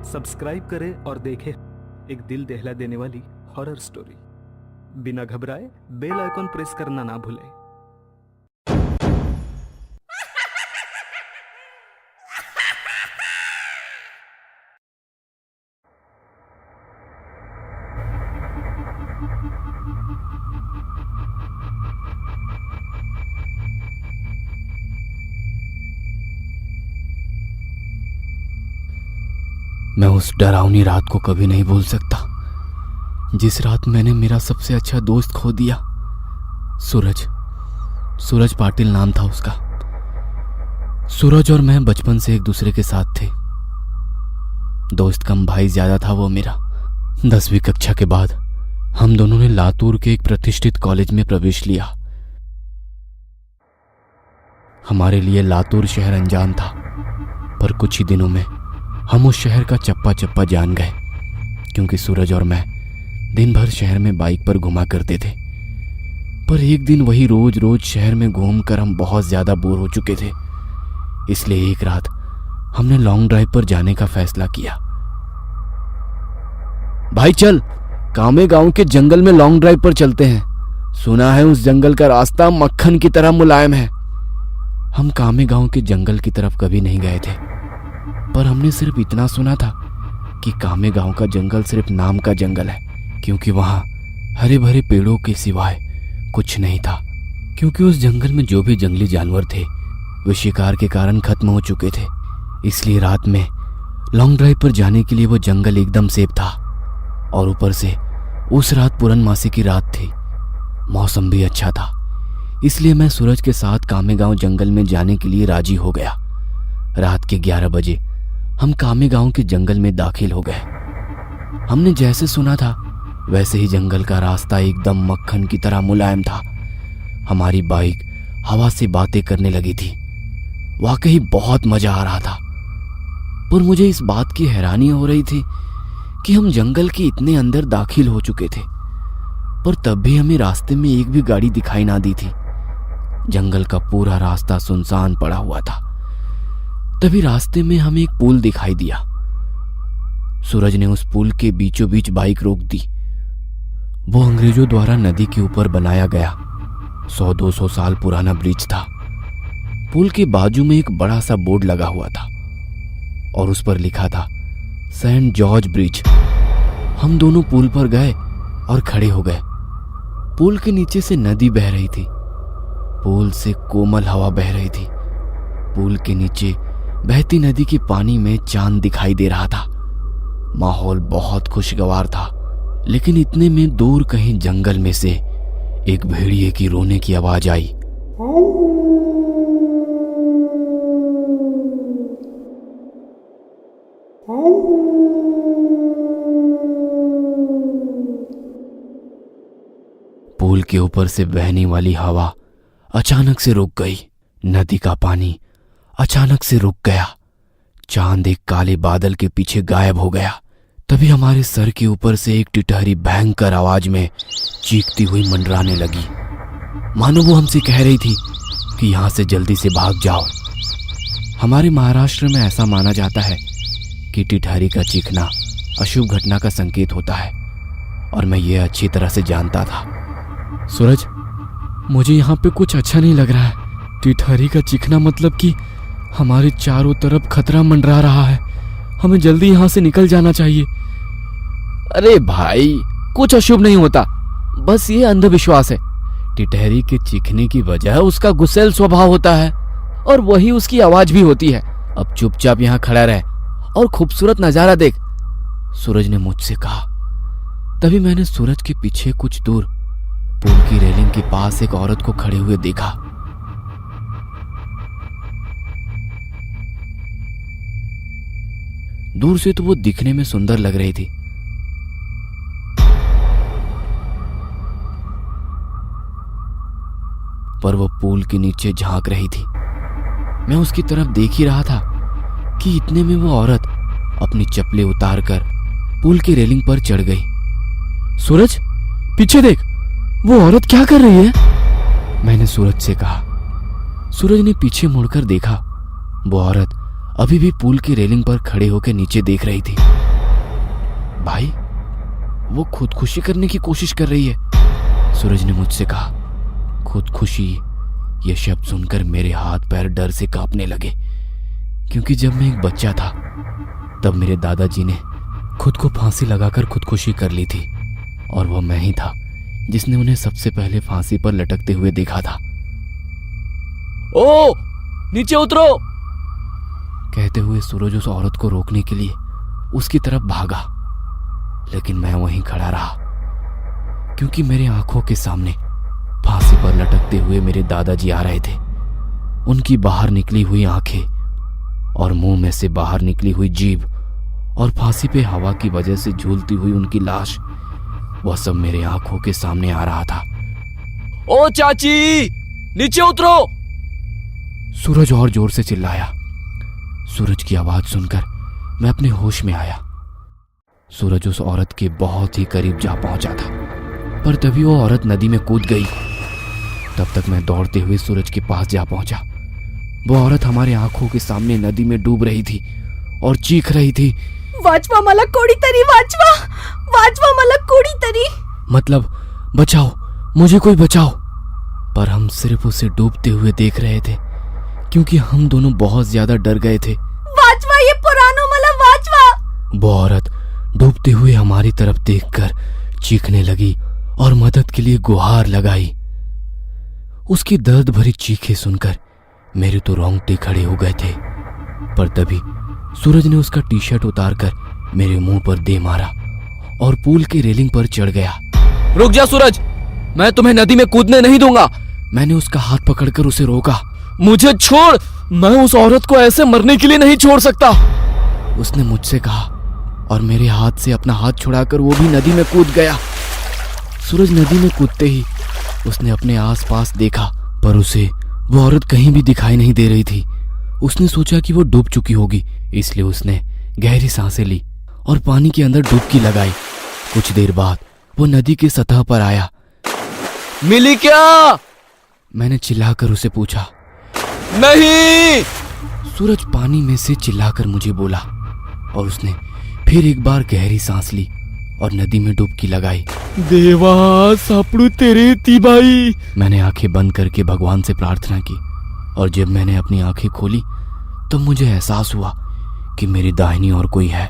Subscribe करें और देखें एक दिल दहला देने वाली हॉरर स्टोरी। बिना घबराए बेल आइकॉन प्रेस करना ना भूलें। मैं उस डरावनी रात को कभी नहीं भूल सकता जिस रात मैंने मेरा सबसे अच्छा दोस्त खो दिया। सूरज पाटिल नाम था उसका। सूरज और मैं बचपन से एक दूसरे के साथ थे। दोस्त कम भाई ज्यादा था वो मेरा। 10वीं कक्षा के बाद हम दोनों ने लातूर के एक प्रतिष्ठित कॉलेज में प्रवेश लिया। हमारे लिए लातूर शहर अनजान था, पर कुछ ही दिनों में हम उस शहर का चप्पा चप्पा जान गए, क्योंकि सूरज और मैं दिन भर शहर में बाइक पर घुमा करते थे। पर एक दिन वही रोज रोज शहर में घूमकर हम बहुत ज्यादा बोर हो चुके थे। इसलिए एक रात हमने लॉन्ग ड्राइव पर जाने का फैसला किया। भाई चल, कामे गांव के जंगल में लॉन्ग ड्राइव पर चलते हैं। सुना है उस जंगल का रास्ता मक्खन की तरह मुलायम है। हम कामे गांव के जंगल की तरफ कभी नहीं गए थे, पर हमने सिर्फ इतना सुना था कि कामे गांव का जंगल सिर्फ नाम का जंगल है, क्योंकि वहां हरे भरे पेड़ों के सिवाय कुछ नहीं था। क्योंकि उस जंगल में जो भी जंगली जानवर थे वे शिकार के कारण खत्म हो चुके थे। इसलिए रात में लॉन्ग ड्राइव पर जाने के लिए वो जंगल एकदम सेफ था। और ऊपर से उस रात पूर्णमासी की रात थी, मौसम भी अच्छा था। इसलिए मैं सूरज के साथ कामे गांव जंगल में जाने के लिए राजी हो गया। रात के 11 बजे हम कामे गांव के जंगल में दाखिल हो गए। हमने जैसे सुना था वैसे ही जंगल का रास्ता एकदम मक्खन की तरह मुलायम था। हमारी बाइक हवा से बातें करने लगी थी। वाकई बहुत मजा आ रहा था। पर मुझे इस बात की हैरानी हो रही थी कि हम जंगल के इतने अंदर दाखिल हो चुके थे, पर तब भी हमें रास्ते में एक भी गाड़ी दिखाई ना दी थी। जंगल का पूरा रास्ता सुनसान पड़ा हुआ था। तभी रास्ते में हमें एक पुल दिखाई दिया। सूरज ने उस पुल के बीचों बीच बाइक रोक दी। वो अंग्रेजों द्वारा नदी के ऊपर बनाया गया 100-200 साल पुराना ब्रिज था। पुल के बाजू में एक बड़ा सा बोर्ड लगा हुआ था और उस पर लिखा था सेंट जॉर्ज ब्रिज। हम दोनों पुल पर गए और खड़े हो गए। पुल के नीचे से नदी बह रही थी। पुल से कोमल हवा बह रही थी। पुल के नीचे बहती नदी के पानी में चांद दिखाई दे रहा था। माहौल बहुत खुशगवार था। लेकिन इतने में दूर कहीं जंगल में से एक भेड़िए की रोने की आवाज आई। पुल के ऊपर से बहने वाली हवा अचानक से रुक गई। नदी का पानी अचानक से रुक गया। चांद एक काले बादल के पीछे गायब हो गया। तभी हमारे सर के ऊपर से एक टिटहरी भयंकर आवाज में चीखती हुई मंडराने लगी, मानो वो हमसे कह रही थी कि यहां से जल्दी से भाग जाओ। हमारे महाराष्ट्र में ऐसा माना जाता है कि टिटहरी का चीखना अशुभ घटना का संकेत होता है, और मैं ये अच्छी तरह से जानता था। सूरज, मुझे यहाँ पे कुछ अच्छा नहीं लग रहा है। टिटहरी का चीखना मतलब कि हमारे चारों तरफ खतरा मंडरा रहा है। हमें जल्दी यहाँ से निकल जाना चाहिए। अरे भाई, कुछ अशुभ नहीं होता, बस ये अंधविश्वास है। टिटहरी के चीखने की वजह उसका गुस्सैल स्वभाव होता है, और वही उसकी आवाज भी होती है। अब चुपचाप यहाँ खड़ा रह और खूबसूरत नजारा देख, सूरज ने मुझसे कहा। तभी मैंने सूरज के पीछे कुछ दूर पुल की रेलिंग के पास एक औरत को खड़े हुए देखा। दूर से तो वो दिखने में सुंदर लग रही थी, पर वो पुल के नीचे झांक रही थी। मैं उसकी तरफ देख ही रहा था कि इतने में वो औरत अपनी चप्पलें उतारकर पुल की रेलिंग पर चढ़ गई। सूरज, पीछे देख, वो औरत क्या कर रही है? मैंने सूरज से कहा। सूरज ने पीछे मुड़कर देखा। वो औरत अभी भी पुल की रेलिंग पर खड़े होकर नीचे देख रही थी। भाई, वो खुदकुशी करने की कोशिश कर रही है। सूरज ने मुझसे कहा। खुदकुशी, यह शब्द सुनकर मेरे हाथ पैर डर से कांपने लगे, क्योंकि जब मैं एक बच्चा था तब मेरे दादाजी ने खुद को फांसी लगाकर खुदकुशी कर ली थी, और वह मैं ही था जिसने उन्हें सबसे पहले फांसी पर लटकते हुए देखा था। ओ, नीचे उतरो, कहते हुए सूरज उस औरत को रोकने के लिए उसकी तरफ भागा, लेकिन मैं वहीं खड़ा रहा, क्योंकि मेरे आंखों के सामने फांसी पर लटकते हुए मेरे दादाजी आ रहे थे। उनकी बाहर निकली हुई आंखें और मुंह में से बाहर निकली हुई जीभ और फांसी पे हवा की वजह से झूलती हुई उनकी लाश, वह सब मेरे आंखों के सामने आ रहा था। ओ चाची, नीचे उतरो, सूरज और जोर से चिल्लाया। सूरज की आवाज सुनकर मैं अपने होश में आया। सूरज उस औरत के बहुत ही करीब जा पहुंचा था, पर तभी वो औरत नदी में कूद गई। तब तक मैं दौड़ते हुए सूरज के पास जा पहुंचा। वो औरत हमारे आंखों के सामने नदी में डूब रही थी और चीख रही थी, वाचवा मला कोडीतरी, वाचवा, वाचवा मला कोडीतरी। मतलब बचाओ, मुझे कोई बचाओ। पर हम सिर्फ उसे डूबते हुए देख रहे थे, क्योंकि हम दोनों बहुत ज्यादा डर गए थे। वाचवा, ये पुरानो मला वाचवा। वो औरत डूबते हुए हमारी तरफ देखकर चीखने लगी और मदद के लिए गुहार लगाई। उसकी दर्द भरी चीखें सुनकर मेरे तो रोंगटे खड़े हो गए थे, पर तभी सूरज ने उसका टी शर्ट उतारकर मेरे मुंह पर दे मारा और पूल की रेलिंग पर चढ़ गया। रुक जा सूरज, मैं तुम्हें नदी में कूदने नहीं दूंगा। मैंने उसका हाथ पकड़कर उसे रोका। मुझे छोड़, मैं उस औरत को ऐसे मरने के लिए नहीं छोड़ सकता, उसने मुझसे कहा, और मेरे हाथ से अपना हाथ छुड़ाकर वो भी नदी में कूद गया। सूरज नदी में कूदते ही उसने अपने आसपास देखा, पर उसे वो औरत कहीं भी दिखाई नहीं दे रही थी। उसने सोचा कि वो डूब चुकी होगी, इसलिए उसने गहरी सांसें ली और पानी के अंदर डुबकी लगाई। कुछ देर बाद वो नदी की सतह पर आया। मिली क्या? मैंने चिल्लाकर उसे पूछा। नहीं, सूरज पानी में से चिल्लाकर मुझे बोला, और उसने फिर एक बार गहरी सांस ली और नदी में डुबकी लगाई। देवा, सापड़ू तेरे ती भाई। मैंने आंखें बंद करके भगवान से प्रार्थना की, और जब मैंने अपनी आंखें खोली तब मुझे एहसास हुआ कि मेरी दाहिनी ओर कोई है।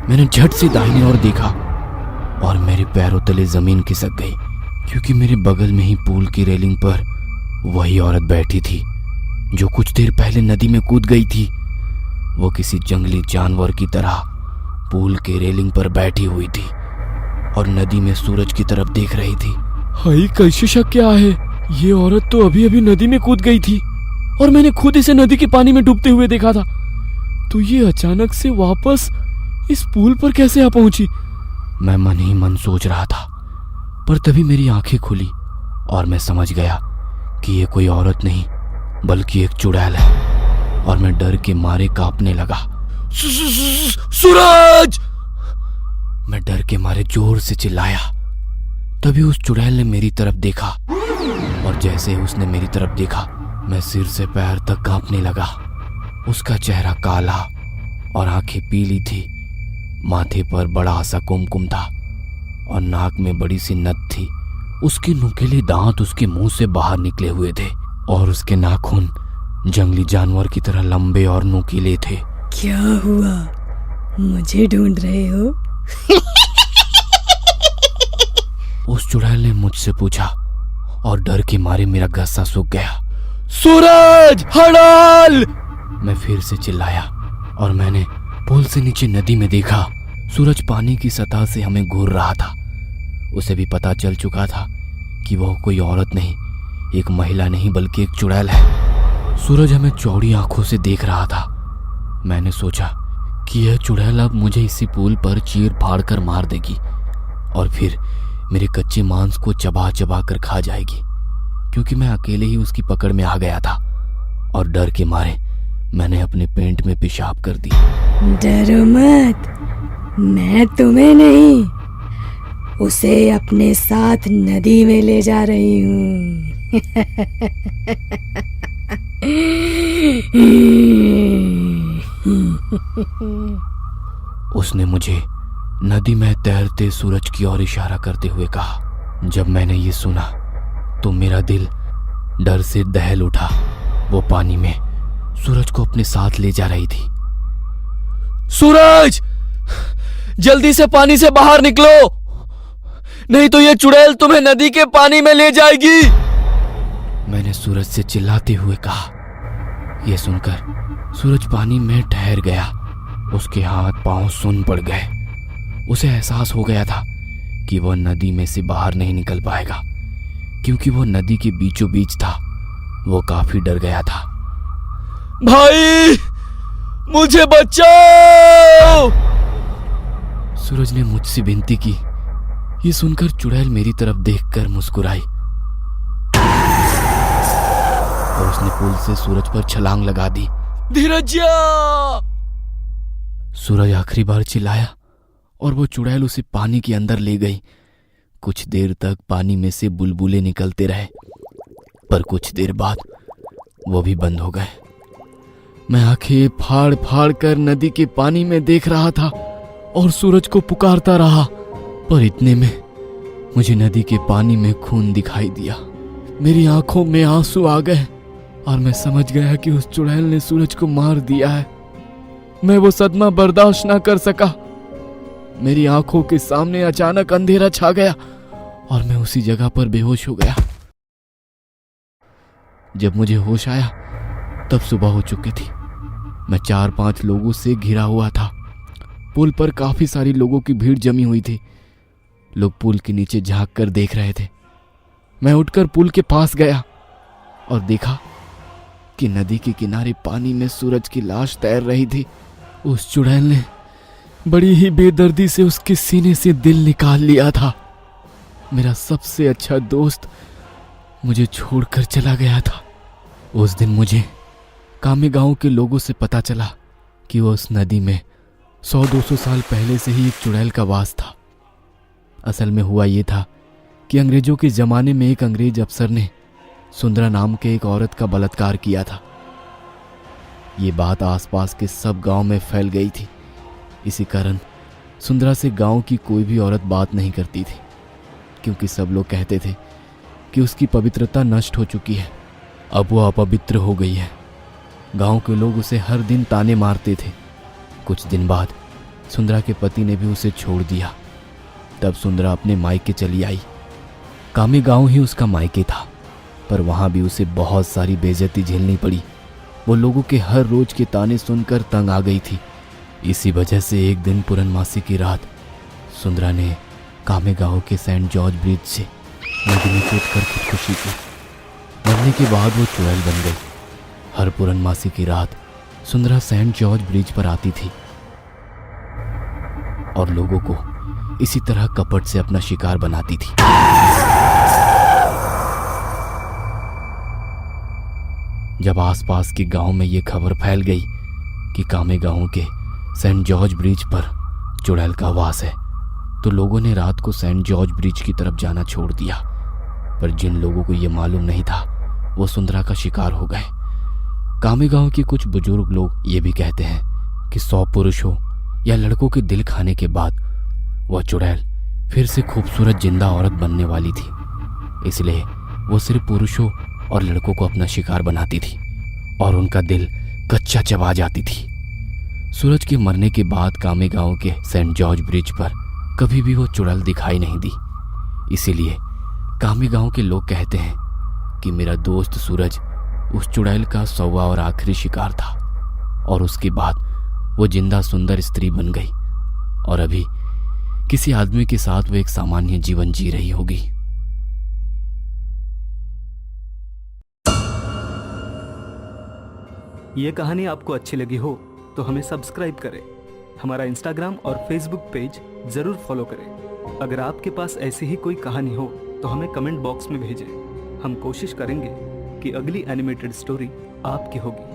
मैंने झट से दाहिनी ओर देखा और मेरे पैरों तले जमीन खिसक गई, क्योंकि मेरे बगल में ही पूल की रेलिंग पर वही औरत बैठी थी जो कुछ देर पहले नदी में कूद गई थी। वो किसी जंगली जानवर की तरह पूल के रेलिंग पर बैठी हुई थी और नदी में सूरज की तरफ देख रही थी। हाय, कैसे शक क्या है, ये औरत तो अभी अभी नदी में कूद गई थी और मैंने खुद इसे नदी के पानी में डूबते हुए देखा था, तो ये अचानक से वापस इस पुल पर कैसे आ पहुंची? मैं मन ही मन सोच रहा था, पर तभी मेरी आंखें खुली और मैं समझ गया कि ये कोई औरत नहीं बल्कि एक चुड़ैल है, और मैं डर के मारे कांपने लगा। सूरज! मैं डर के मारे जोर से चिल्लाया। तभी उस चुड़ैल ने मेरी तरफ देखा, और जैसे ही उसने मेरी तरफ देखा मैं सिर से पैर तक कांपने लगा। उसका चेहरा काला और आंखें पीली थी, माथे पर बड़ा सा कुमकुम था और नाक में बड़ी सी नथ थी। उसके नुकीले दांत उसके मुंह से बाहर निकले हुए थे और उसके नाखून जंगली जानवर की तरह लंबे और नुकीले थे। क्या हुआ, मुझे ढूंढ रहे हो? उस चुड़ैल ने मुझसे पूछा, और डर के मारे मेरा गस्सा सूख गया। सूरज, हड़ाल! मैं फिर से चिल्लाया और मैंने पुल से नीचे नदी में देखा। सूरज पानी की सतह से हमें घूर रहा था। उसे भी पता चल चुका था कि वह कोई औरत नहीं, एक महिला नहीं बल्कि एक चुड़ैल है। सूरज हमें चौड़ी आंखों से देख रहा था। मैंने सोचा कि यह चुड़ैल अब मुझे इसी पुल पर चीर फाड़ कर मार देगी और फिर मेरे कच्चे मांस को चबा चबा कर खा जाएगी, क्योंकि मैं अकेले ही उसकी पकड़ में आ गया था और डर के मारे मैंने अपने पेंट में पेशाब कर दी। डरो मत, मैं तुम्हें नहीं, उसे अपने साथ नदी में ले जा रही हूँ। उसने मुझे नदी में तैरते सूरज की ओर इशारा करते हुए कहा। जब मैंने ये सुना तो मेरा दिल डर से दहल उठा। वो पानी में सूरज को अपने साथ ले जा रही थी। सूरज, जल्दी से पानी से बाहर निकलो, नहीं तो ये चुड़ैल तुम्हें नदी के पानी में ले जाएगी, मैंने सूरज से चिल्लाते हुए कहा। यह सुनकर सूरज पानी में ठहर गया। उसके हाथ पांव सुन्न पड़ गए। उसे एहसास हो गया था कि वह नदी में से बाहर नहीं निकल पाएगा, क्योंकि वह नदी के बीचों बीच था। वो काफी डर गया था। भाई, मुझे बचाओ, सूरज ने मुझसे विनती की। ये सुनकर चुड़ैल मेरी तरफ देखकर मुस्कुराई और उसने पुल से सूरज पर छलांग लगा दी। धीरजिया, सूरज आखिरी बार चिल्लाया और वो चुड़ैल उसे पानी के अंदर ले गई। कुछ देर तक पानी में से बुलबुले निकलते रहे, पर कुछ देर बाद वो भी बंद हो गए। मैं आंखें फाड़ फाड़ कर नदी के पानी में देख रहा था और सूरज को पुकारता रहा, पर इतने में मुझे नदी के पानी में खून दिखाई दिया। मेरी आंखों में आंसू आ गए और मैं समझ गया कि उस चुड़ैल ने सूरज को मार दिया है। मैं वो सदमा बर्दाश्त ना कर सका। मेरी आंखों के सामने अचानक अंधेरा छा गया और मैं उसी जगह पर बेहोश हो गया। जब मुझे होश आया तब सुबह हो चुकी थी। मैं 4-5 लोगों से घिरा हुआ था। पुल पर काफी सारी लोगों की भीड़ जमी हुई थी। लोग पुल के नीचे झांक कर देख रहे थे। मैं उठकर पुल के पास गया और देखा कि नदी के किनारे पानी में सूरज की लाश तैर रही थी। उस चुड़ैल ने बड़ी ही बेदर्दी से उसके सीने से दिल निकाल लिया था। मेरा सबसे अच्छा दोस्त मुझे छोड़कर चला गया था। उस दिन मुझे कामे गांव के लोगों से पता चला कि वो उस नदी में 100-200 साल पहले से ही एक चुड़ैल का वास था। असल में हुआ ये था कि अंग्रेजों के जमाने में एक अंग्रेज अफसर ने सुंदरा नाम के एक औरत का बलात्कार किया था। ये बात आसपास के सब गांव में फैल गई थी। इसी कारण सुंदरा से गांव की कोई भी औरत बात नहीं करती थी, क्योंकि सब लोग कहते थे कि उसकी पवित्रता नष्ट हो चुकी है, अब वो अपवित्र हो गई है। गांव के लोग उसे हर दिन ताने मारते थे। कुछ दिन बाद सुंदरा के पति ने भी उसे छोड़ दिया। तब सुंदरा अपने मायके चली आई। कामे गांव ही उसका मायके था, पर वहां भी उसे बहुत सारी बेइज्जती झेलनी पड़ी। वो लोगों के हर रोज के ताने सुनकर तंग आ गई थी। इसी वजह से एक दिन पूर्णमासी की रात सुंदरा ने कामे गांव के सेंट जॉर्ज ब्रिज से नदी में कूदकर खुदकुशी की। मरने के बाद वो चुड़ैल बन गई। हर पूर्णमासी की रात सुंदरा सेंट जॉर्ज ब्रिज पर आती थी और लोगों को इसी तरह कपट से अपना शिकार बनाती थी। जब आसपास के गांव में ये खबर फैल गई कि कामे गांव के सेंट जॉर्ज ब्रिज पर चुड़ैल का वास है, तो लोगों ने रात को सेंट जॉर्ज ब्रिज की तरफ जाना छोड़ दिया। पर जिन लोगों को यह मालूम नहीं था वो सुंदरा का शिकार हो गए। कामे गांव के कुछ बुजुर्ग लोग ये भी कहते हैं कि 100 पुरुषों या लड़कों के दिल खाने के बाद वह चुड़ैल फिर से खूबसूरत जिंदा औरत बनने वाली थी। इसलिए वो सिर्फ पुरुषों और लड़कों को अपना शिकार बनाती थी और उनका दिल कच्चा चबा जाती थी। सूरज के मरने के बाद कामे गांव के सेंट जॉर्ज ब्रिज पर कभी भी वो चुड़ैल दिखाई नहीं दी। इसीलिए कामे गांव के लोग कहते हैं कि मेरा दोस्त सूरज उस चुड़ैल का 100वां और आखिरी शिकार था और उसके बाद वो जिंदा सुंदर स्त्री बन गई और अभी किसी आदमी के साथ वो एक सामान्य जीवन जी रही होगी। ये कहानी आपको अच्छी लगी हो तो हमें सब्सक्राइब करें। हमारा इंस्टाग्राम और फेसबुक पेज जरूर फॉलो करें। अगर आपके पास ऐसी ही कोई कहानी हो तो हमें कमेंट बॉक्स में भेजें। हम कोशिश करेंगे कि अगली एनिमेटेड स्टोरी आपकी होगी।